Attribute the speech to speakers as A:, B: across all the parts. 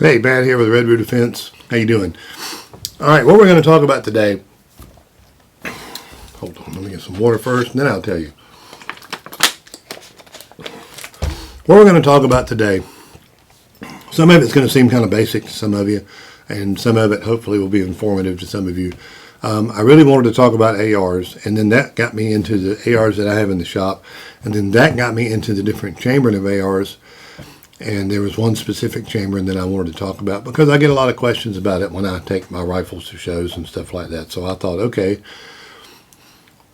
A: Hey, Matt here with Redwood Defense. How you doing? All right, what we're going to talk about today. Hold on, let me get some water first, and then I'll tell you. What we're going to talk about today, some of it's going to seem kind of basic to some of you, and some of it hopefully will be informative to some of you. I really wanted to talk about ARs, and then that got me into the ARs that I have in the shop, and then that got me into the different chambering of ARs. And there was one specific chambering that I wanted to talk about because I get a lot of questions about it when I take my rifles to shows and stuff like that. So I thought, okay,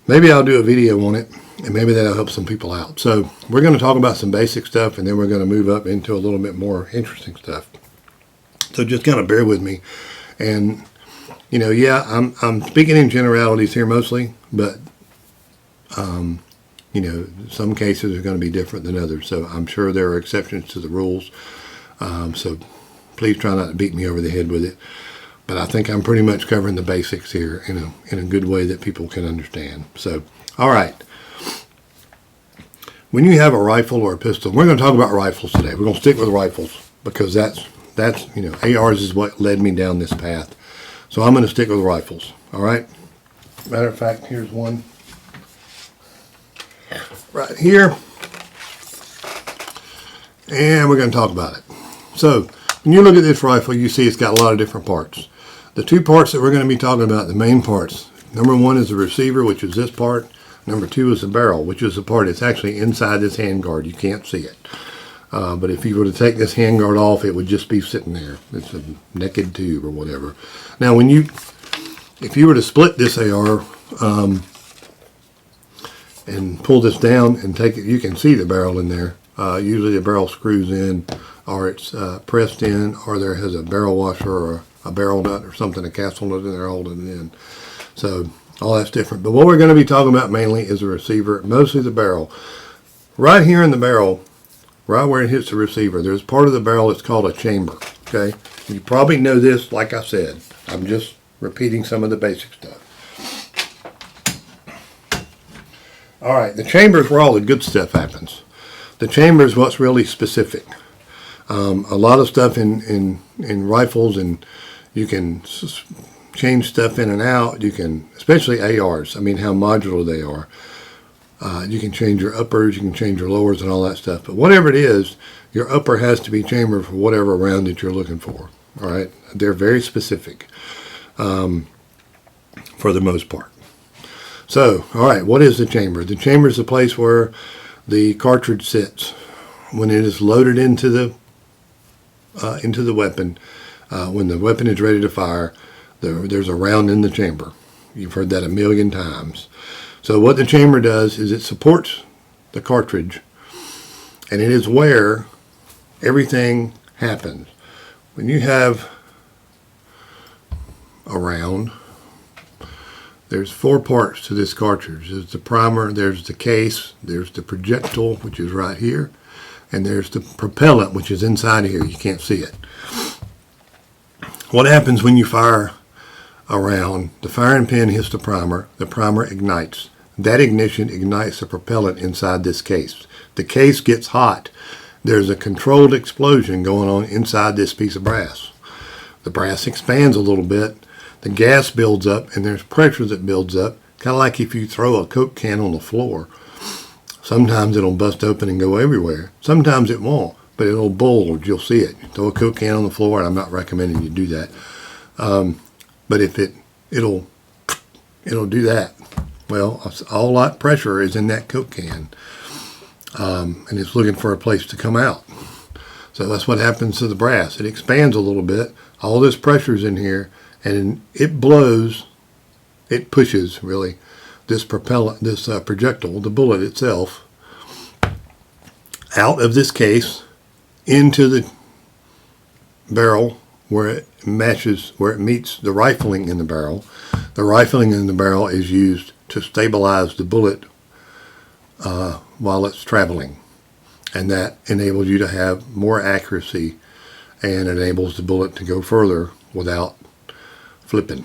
A: maybe I'll do a video on it, and maybe that'll help some people out. So we're going to talk about some basic stuff, and then we're going to move up into a little bit more interesting stuff. So just kind of bear with me. And, you know, yeah, I'm speaking in generalities here mostly, but you know, some cases are going to be different than others, so I'm sure there are exceptions to the rules. So please try not to beat me over the head with it. But I think I'm pretty much covering the basics here in a good way that people can understand. So, all right. When you have a rifle or a pistol, we're going to talk about rifles today. We're going to stick with rifles because that's you know, ARs is what led me down this path. So I'm going to stick with rifles. All right. Matter of fact, here's one. Right here, and we're going to talk about it. So when you look at this rifle, you see it's got a lot of different parts. The two parts that we're going to be talking about, the main parts, number one is the receiver, which is this part. Number two is the barrel, which is the part that's actually inside this handguard. You can't see it. But if you were to take this handguard off, it would just be sitting there. It's a naked tube or whatever. Now, if you were to split this AR, and pull this down and take it, you can see the barrel in there. Usually the barrel screws in, or it's pressed in, or there has a barrel washer or a barrel nut or something, a castle nut in there holding it in. So all that's different. But what we're going to be talking about mainly is the receiver, mostly the barrel. Right here in the barrel, right where it hits the receiver, there's part of the barrel that's called a chamber. Okay, you probably know this. Like I said, I'm just repeating some of the basic stuff. All right, the chamber is where all the good stuff happens. The chamber is what's really specific. A lot of stuff in rifles, and you can change stuff in and out. You can, especially ARs, I mean how modular they are. You can change your uppers, you can change your lowers and all that stuff. But whatever it is, your upper has to be chambered for whatever round that you're looking for. All right, they're very specific for the most part. So, all right, what is the chamber? The chamber is the place where the cartridge sits when it is loaded into the weapon. When the weapon is ready to fire, there's a round in the chamber. You've heard that a million times. So what the chamber does is it supports the cartridge, and it is where everything happens. When you have a round, there's four parts to this cartridge. There's the primer, there's the case, there's the projectile, which is right here, and there's the propellant, which is inside here. You can't see it. What happens when you fire a round? The firing pin hits the primer ignites. That ignition ignites the propellant inside this case. The case gets hot. There's a controlled explosion going on inside this piece of brass. The brass expands a little bit. The gas builds up, and there's pressure that builds up, kind of like if you throw a Coke can on the floor. Sometimes it'll bust open and go everywhere. Sometimes it won't, but it'll bulge. You'll see it. You throw a Coke can on the floor, and I'm not recommending you do that. But if it'll do that. Well, all that pressure is in that Coke can, and it's looking for a place to come out. So that's what happens to the brass. It expands a little bit. All this pressure's in here. And it blows, it pushes really this propellant, this projectile, the bullet itself, out of this case into the barrel where it matches, where it meets the rifling in the barrel. The rifling in the barrel is used to stabilize the bullet while it's traveling, and that enables you to have more accuracy and enables the bullet to go further without flipping,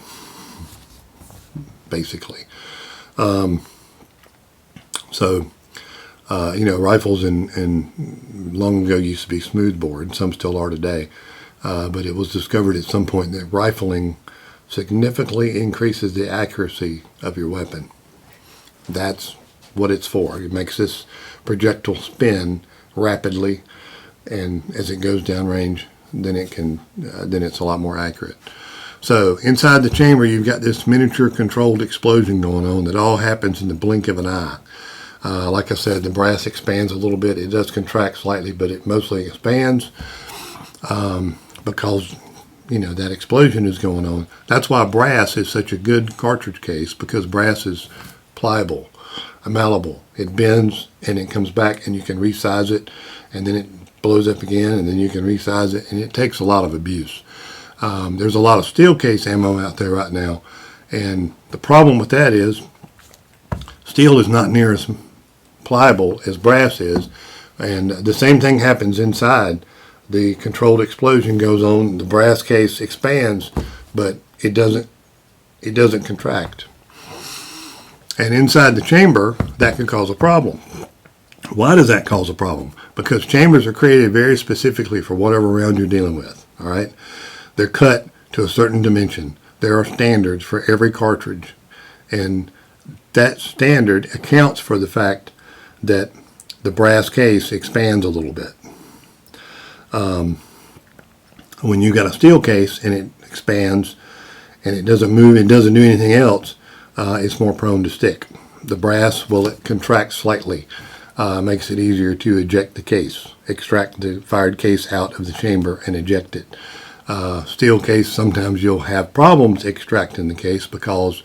A: basically. You know, rifles and long ago used to be smoothbore, and some still are today. but it was discovered at some point that rifling significantly increases the accuracy of your weapon. That's what it's for. It makes this projectile spin rapidly, and as it goes downrange, then it's a lot more accurate. So inside the chamber, you've got this miniature controlled explosion going on that all happens in the blink of an eye. Like I said, the brass expands a little bit. It does contract slightly, but it mostly expands because that explosion is going on. That's why brass is such a good cartridge case, because brass is pliable, malleable. It bends and it comes back, and you can resize it, and then it blows up again, and then you can resize it, and it takes a lot of abuse. There's a lot of steel case ammo out there right now, and the problem with that is steel is not near as pliable as brass is, and the same thing happens inside. The controlled explosion goes on, the brass case expands, but it doesn't contract. And inside the chamber, that can cause a problem. Why does that cause a problem? Because chambers are created very specifically for whatever round you're dealing with, all right? They're cut to a certain dimension. There are standards for every cartridge, and that standard accounts for the fact that the brass case expands a little bit. When you got a steel case and it expands and it doesn't move, it doesn't do anything else, it's more prone to stick. The brass, well, it contracts slightly, makes it easier to eject the case, extract the fired case out of the chamber and eject it. Steel case, sometimes you'll have problems extracting the case because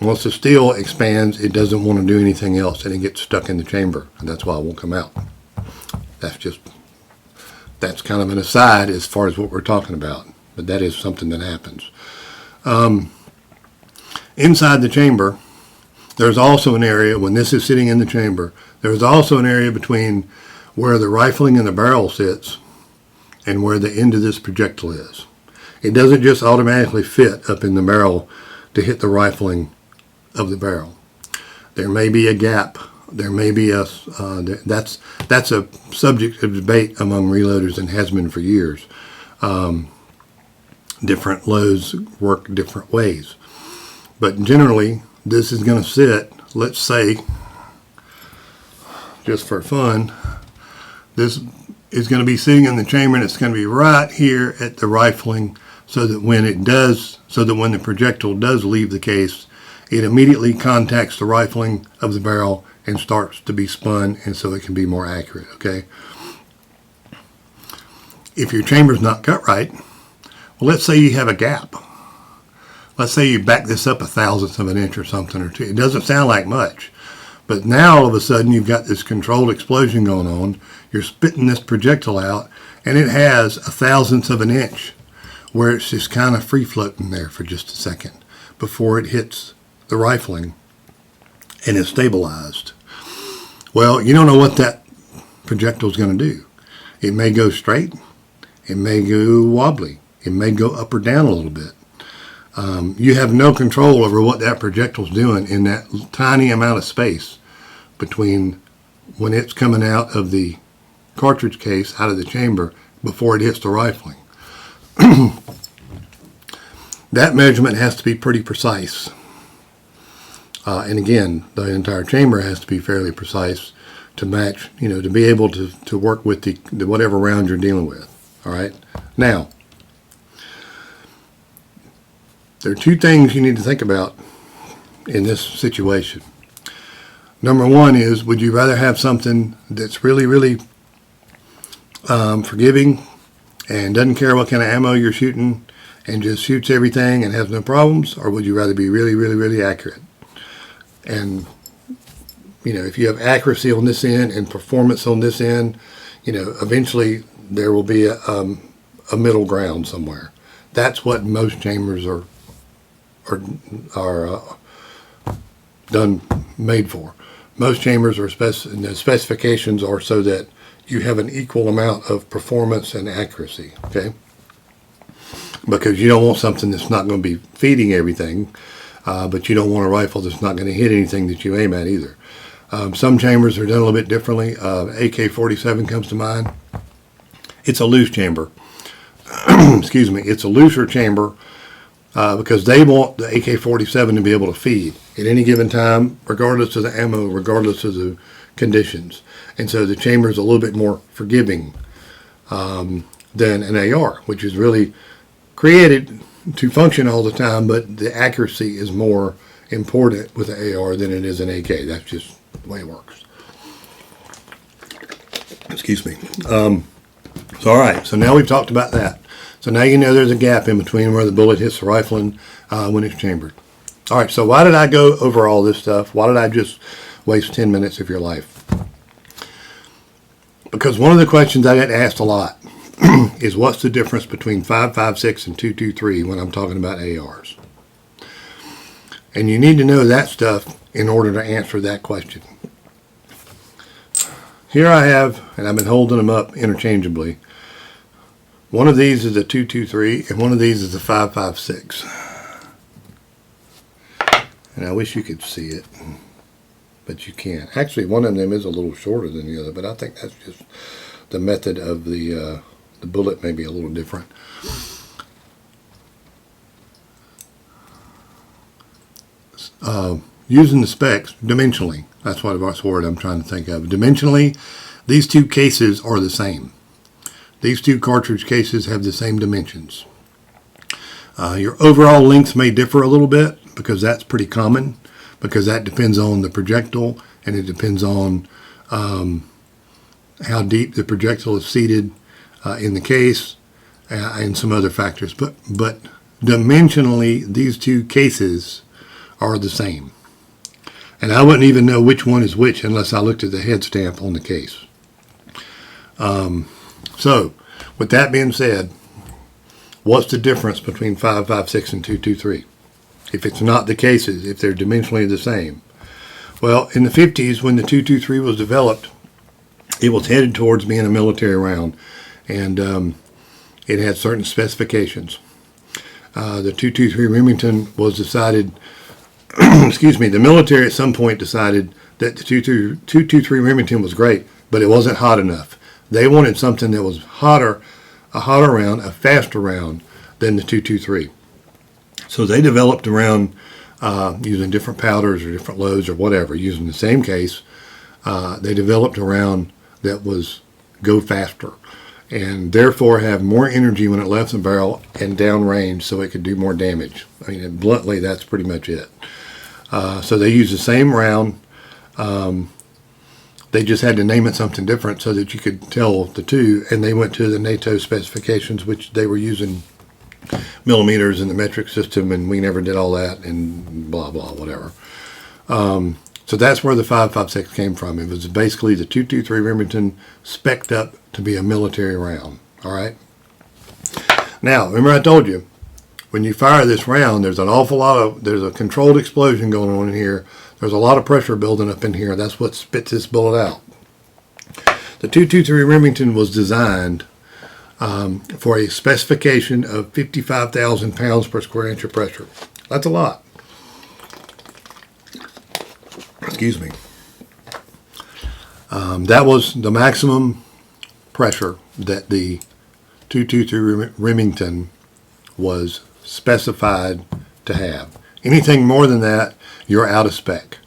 A: once the steel expands, it doesn't want to do anything else, and it gets stuck in the chamber, and that's why it won't come out. That's kind of an aside as far as what we're talking about, but that is something that happens. Inside the chamber, there's also an area, when this is sitting in the chamber, there's also an area between where the rifling and the barrel sits and where the end of this projectile is. It doesn't just automatically fit up in the barrel to hit the rifling of the barrel. There may be a gap. There may be that's a subject of debate among reloaders and has been for years. Different loads work different ways. But generally, this is going to sit, let's say, just for fun, this is going to be sitting in the chamber, and it's going to be right here at the rifling, so that when the projectile does leave the case, it immediately contacts the rifling of the barrel and starts to be spun, and so it can be more accurate, okay? If your chamber's not cut right, well, let's say you have a gap. Let's say you back this up 1/1000th of an inch or something or two. It doesn't sound like much, but now all of a sudden you've got this controlled explosion going on. You're spitting this projectile out, and it has 1/1000th of an inch where it's just kind of free floating there for just a second before it hits the rifling and is stabilized. Well, you don't know what that projectile is going to do. It may go straight. It may go wobbly. It may go up or down a little bit. You have no control over what that projectile is doing in that tiny amount of space between when it's coming out of the cartridge case, out of the chamber, before it hits the rifling. That measurement has to be pretty precise. And again, the entire chamber has to be fairly precise to match, to be able to work with the whatever round you're dealing with. All right. Now, there are two things you need to think about in this situation. Number one is, would you rather have something that's really, really forgiving and doesn't care what kind of ammo you're shooting and just shoots everything and has no problems, or would you rather be really, really, really accurate? And, if you have accuracy on this end and performance on this end, eventually there will be a middle ground somewhere. That's what most chambers are made for. Most chambers are the specifications are so that you have an equal amount of performance and accuracy, okay? Because you don't want something that's not going to be feeding everything, but you don't want a rifle that's not going to hit anything that you aim at either. Some chambers are done a little bit differently. AK-47 comes to mind. It's a loose chamber. excuse me, it's a looser chamber because they want the AK-47 to be able to feed at any given time, regardless of the ammo, regardless of the conditions. And so the chamber is a little bit more forgiving than an AR, which is really created to function all the time, but the accuracy is more important with the AR than it is an AK. That's just the way it works. Excuse me. So all right, so now we've talked about that. So now you know there's a gap in between where the bullet hits the rifle and when it's chambered. All right, so why did I go over all this stuff? Why did I just waste 10 minutes of your life? Because one of the questions I get asked a lot is what's the difference between 5.56 and 2.23 when I'm talking about ARs? And you need to know that stuff in order to answer that question. Here I have, and I've been holding them up interchangeably. One of these is a 2.23 and one of these is a 5.56. And I wish you could see it, but you can't. Actually, one of them is a little shorter than the other, but I think that's just the method of the bullet may be a little different. Using the specs dimensionally, that's what word I'm trying to think of. Dimensionally, these two cases are the same. These two cartridge cases have the same dimensions. Your overall length may differ a little bit because that's pretty common, because that depends on the projectile and it depends on how deep the projectile is seated in the case and some other factors. But dimensionally, these two cases are the same. And I wouldn't even know which one is which unless I looked at the head stamp on the case. So, with that being said, what's the difference between 5.56 and 2.23? If it's not the cases, if they're dimensionally the same. Well, in the 50s, when the 2.23 was developed, it was headed towards being a military round, and it had certain specifications. The 2.23 Remington was decided, excuse me, the military at some point decided that the 2.23 Remington was great, but it wasn't hot enough. They wanted something that was hotter, a hotter round, a faster round than the 2.23. So they developed a round using different powders or different loads or whatever, using the same case. They developed a round that was go faster and therefore have more energy when it left the barrel and downrange so it could do more damage. I mean, bluntly, that's pretty much it. So they used the same round. They just had to name it something different so that you could tell the two, and they went to the NATO specifications, which they were using millimeters in the metric system, and we never did all that, and blah, blah, whatever. So that's where the 5.56 came from. It was basically the 2.23 Remington spec'd up to be a military round, all right? Now, remember I told you, when you fire this round, there's an awful lot of, there's a controlled explosion going on in here. There's a lot of pressure building up in here. That's what spits this bullet out. The 2.23 Remington was designed for a specification of 55,000 pounds per square inch of pressure. That's a lot. Excuse me. That was the maximum pressure that the 2.23 Remington was specified to have. Anything more than that, you're out of spec,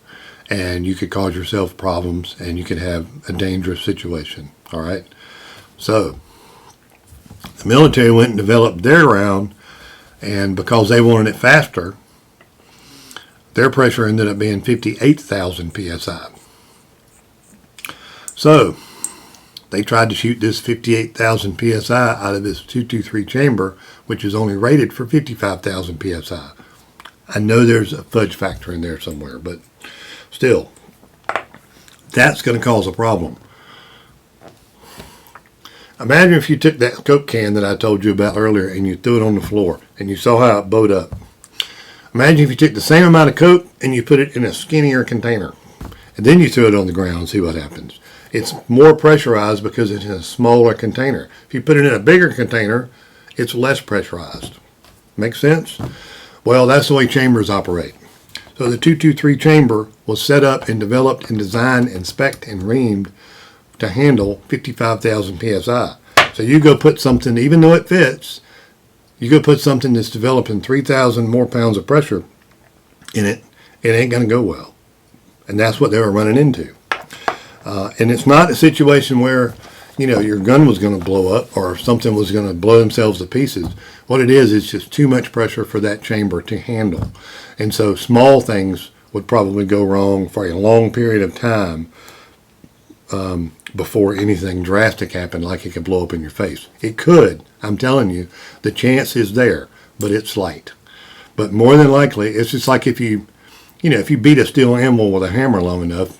A: and you could cause yourself problems, and you could have a dangerous situation. All right. So the military went and developed their round, and because they wanted it faster, their pressure ended up being 58,000 psi. So they tried to shoot this 58,000 psi out of this 2.23 chamber, which is only rated for 55,000 psi. I know there's a fudge factor in there somewhere, but still, that's going to cause a problem. Imagine if you took that Coke can that I told you about earlier and you threw it on the floor and you saw how it bowed up. Imagine if you took the same amount of Coke and you put it in a skinnier container and then you threw it on the ground and see what happens. It's more pressurized because it's in a smaller container. If you put it in a bigger container, it's less pressurized. Make sense? Well, that's the way chambers operate. So the 2.23 chamber was set up and developed and designed and spec'd and reamed to handle 55,000 psi. So you go put something, even though it fits, you go put something that's developing 3,000 more pounds of pressure in it, it ain't going to go well. And that's what they were running into. And it's not a situation where, your gun was going to blow up or something was going to blow themselves to pieces. What it is just too much pressure for that chamber to handle. And so small things would probably go wrong for a long period of time before anything drastic happened, like it could blow up in your face. It could. I'm telling you, the chance is there, but it's slight. But more than likely, it's just like if you beat a steel anvil with a hammer long enough,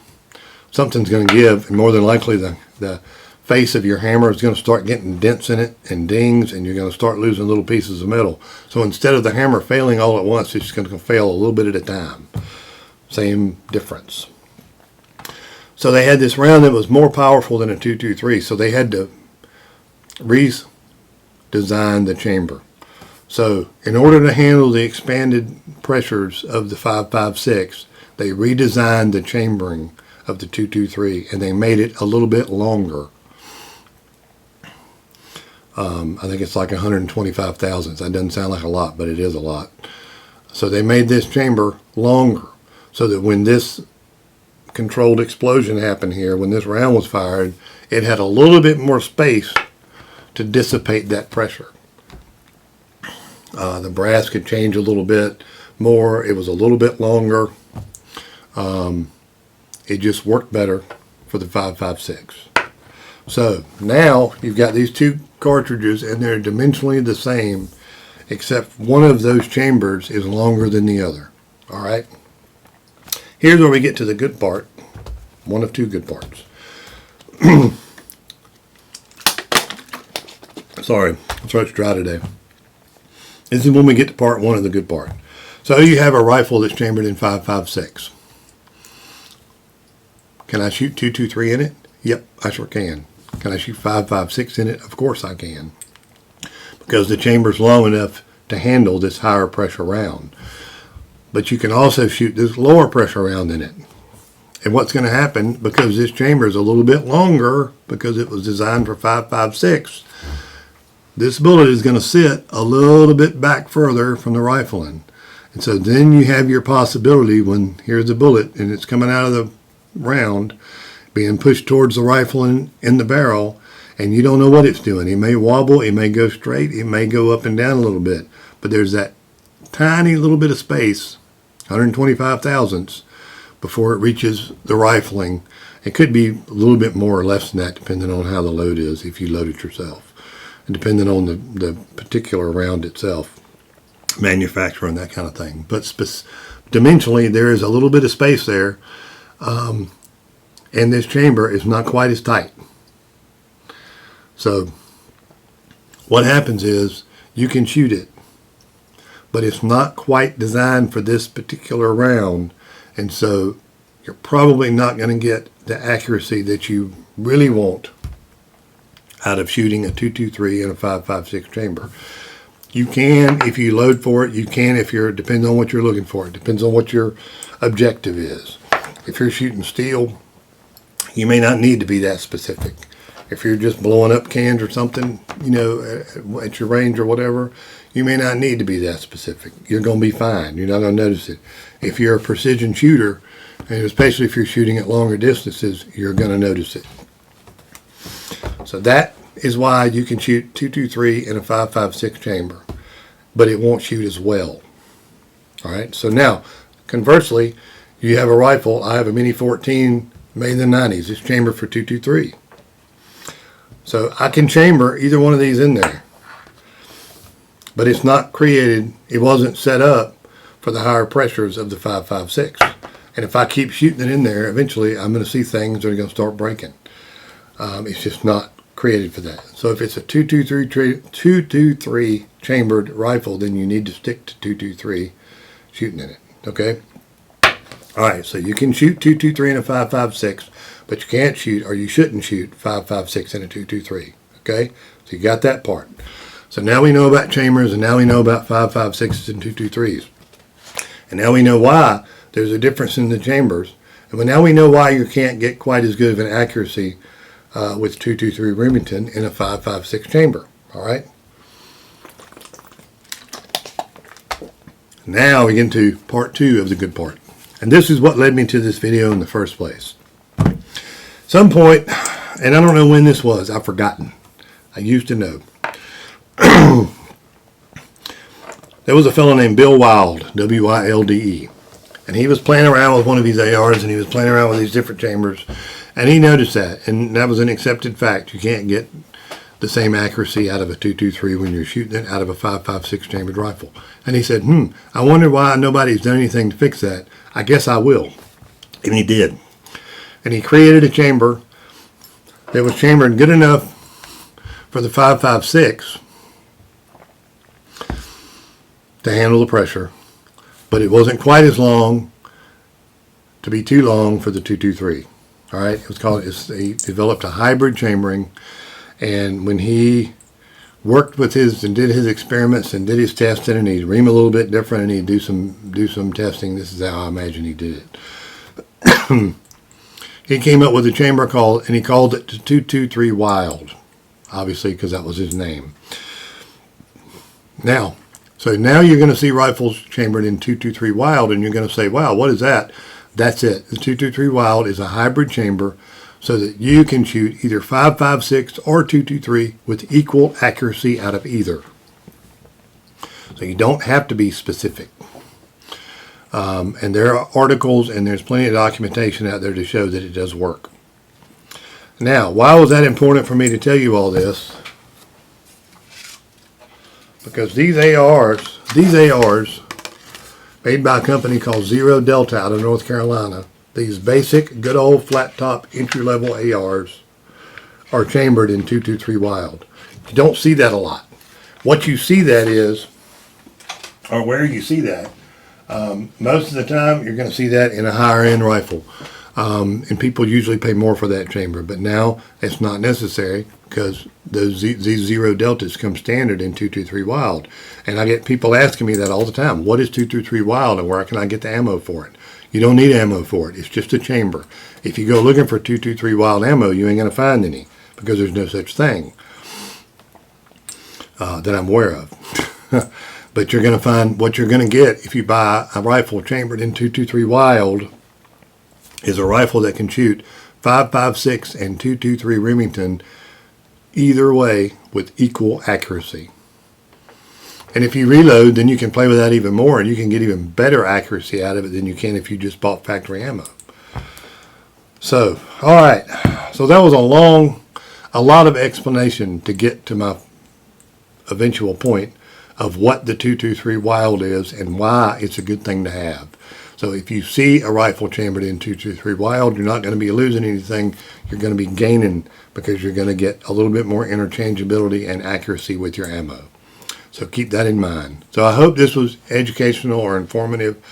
A: something's going to give, and more than likely the face of your hammer is going to start getting dents in it and dings, and you're going to start losing little pieces of metal. So instead of the hammer failing all at once, it's just going to fail a little bit at a time. Same difference. So they had this round that was more powerful than a .223, so they had to redesign the chamber. So in order to handle the expanded pressures of the 5.56, they redesigned the chambering of the .223, and they made it a little bit longer. I think it's like 125 thousandths. That doesn't sound like a lot, but it is a lot. So they made this chamber longer so that when this controlled explosion happened here, when this round was fired, it had a little bit more space to dissipate that pressure. The brass could change a little bit more. It was a little bit longer. It just worked better for the 5.56. So now you've got these two cartridges, and they're dimensionally the same, except one of those chambers is longer than the other. All right. Here's where we get to the good part. One of two good parts. Sorry, my throat's dry today. This is when we get to part one of the good part. So you have a rifle that's chambered in 5.56. Can I shoot .223 in it? Yep, I sure can. Can I shoot 5.56 in it? Of course I can. Because the chamber's long enough to handle this higher pressure round. But you can also shoot this lower pressure round in it. And what's going to happen, because this chamber is a little bit longer, because it was designed for 5.56, this bullet is going to sit a little bit back further from the rifling. And so then you have your possibility when here's the bullet and it's coming out of the round, being pushed towards the rifle in the barrel, and you don't know what it's doing. It may wobble, it may go straight, it may go up and down a little bit, but there's that tiny little bit of space, 125 thousandths, before it reaches the rifling. It could be a little bit more or less than that, depending on how the load is, if you load it yourself, and depending on the particular round itself, manufacturer and that kind of thing. But dimensionally, there is a little bit of space there. And this chamber is not quite as tight. So what happens is you can shoot it, but it's not quite designed for this particular round, and so you're probably not going to get the accuracy that you really want out of shooting a .223 in a 5.56 chamber. You can, if you load for it, you can if you're, depends on what you're looking for. It depends on what your objective is. If you're shooting steel, you may not need to be that specific. If you're just blowing up cans or something, at your range or whatever, you may not need to be that specific. You're going to be fine. You're not going to notice it. If you're a precision shooter, and especially if you're shooting at longer distances, you're going to notice it. So that is why you can shoot .223 in a 5.56 chamber, but it won't shoot as well. All right. So now, conversely, you have a rifle. I have a Mini 14 made in the 90s. It's chambered for .223. So I can chamber either one of these in there. But it's not created, it wasn't set up for the higher pressures of the 5.56. And if I keep shooting it in there, eventually I'm going to see things that are going to start breaking. It's just not created for that. So if it's a .223 chambered rifle, then you need to stick to .223 shooting in it. Okay? All right, so you can shoot .223 in a 5.56, but you can't shoot, or you shouldn't shoot 5.56 in a .223. Okay, so you got that part. So now we know about chambers, and now we know about 5.56s and .223s, and now we know why there's a difference in the chambers, and now we know why you can't get quite as good of an accuracy with 223 Remington in a 5.56 chamber. All right. Now we get into part 2 of the good part. And this is what led me to this video in the first place. Some point, and I don't know when this was, I've forgotten. I used to know. There was a fellow named Bill Wylde, W-Y-L-D-E. And he was playing around with one of these ARs, and he was playing around with these different chambers. And he noticed that, and that was an accepted fact. You can't get the same accuracy out of a 223 when you're shooting it out of a 5.56 chambered rifle. And he said, I wonder why nobody's done anything to fix that. I guess I will. And he did. And he created a chamber that was chambered good enough for the 5.56 to handle the pressure, but it wasn't quite as long to be too long for the 223. All right, he developed a hybrid chambering, and when he worked with his and did his experiments and did his testing, and he'd ream a little bit different, and he'd do some testing. This is how I imagine he did it. He came up with a chamber and he called it the 223 Wylde, obviously because that was his name. Now you're going to see rifles chambered in 223 Wylde, and you're going to say, wow, what is that? That's it. The 223 Wylde is a hybrid chamber so that you can shoot either 5.56 or 223 with equal accuracy out of either. So you don't have to be specific. And there are articles and there's plenty of documentation out there to show that it does work. Now, why was that important for me to tell you all this? Because these ARs made by a company called Zero Delta out of North Carolina, these basic, good old flat top entry-level ARs are chambered in 223 Wylde. You don't see that a lot. What you see that is, or where you see that, most of the time you're going to see that in a higher end rifle. And people usually pay more for that chamber, but now it's not necessary because these Zero Deltas come standard in 223 Wylde. And I get people asking me that all the time. What is 223 Wylde and where can I get the ammo for it? You don't need ammo for it. It's just a chamber. If you go looking for 223 Wylde ammo, you ain't going to find any because there's no such thing that I'm aware of. But you're going to find what you're going to get if you buy a rifle chambered in 223 Wylde is a rifle that can shoot 5.56 and 223 Remington either way with equal accuracy. And if you reload, then you can play with that even more, and you can get even better accuracy out of it than you can if you just bought factory ammo. So, all right. So that was a lot of explanation to get to my eventual point of what the 223 Wylde is and why it's a good thing to have. So if you see a rifle chambered in 223 Wylde, you're not going to be losing anything. You're going to be gaining because you're going to get a little bit more interchangeability and accuracy with your ammo. So keep that in mind. So I hope this was educational or informative.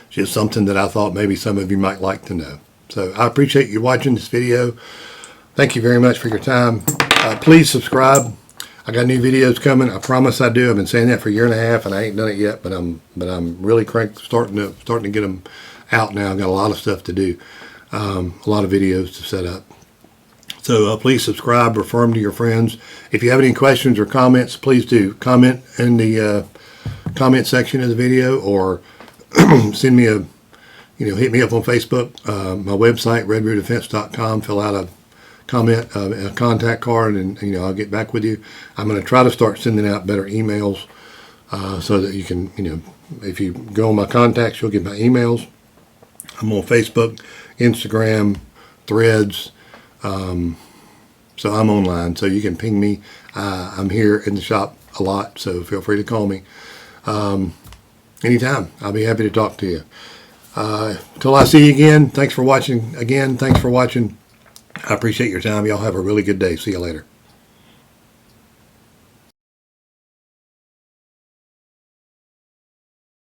A: Just something that I thought maybe some of you might like to know. So I appreciate you watching this video. Thank you very much for your time. Please subscribe. I got new videos coming. I promise I do. I've been saying that for a year and a half, and I ain't done it yet. But I'm really starting to get them out now. I've got a lot of stuff to do, a lot of videos to set up. So please subscribe, refer them to your friends. If you have any questions or comments, please do comment in the comment section of the video, or send me hit me up on Facebook, my website redrootdefense.com. Fill out a comment, a contact card, and I'll get back with you. I'm going to try to start sending out better emails so that you can, if you go on my contacts, you'll get my emails. I'm on Facebook, Instagram, Threads. So I'm online, so you can ping me. I'm here in the shop a lot, so feel free to call me anytime. I'll be happy to talk to you. Till I see you again, thanks for watching. I appreciate your time. Y'all have a really good day. See you later.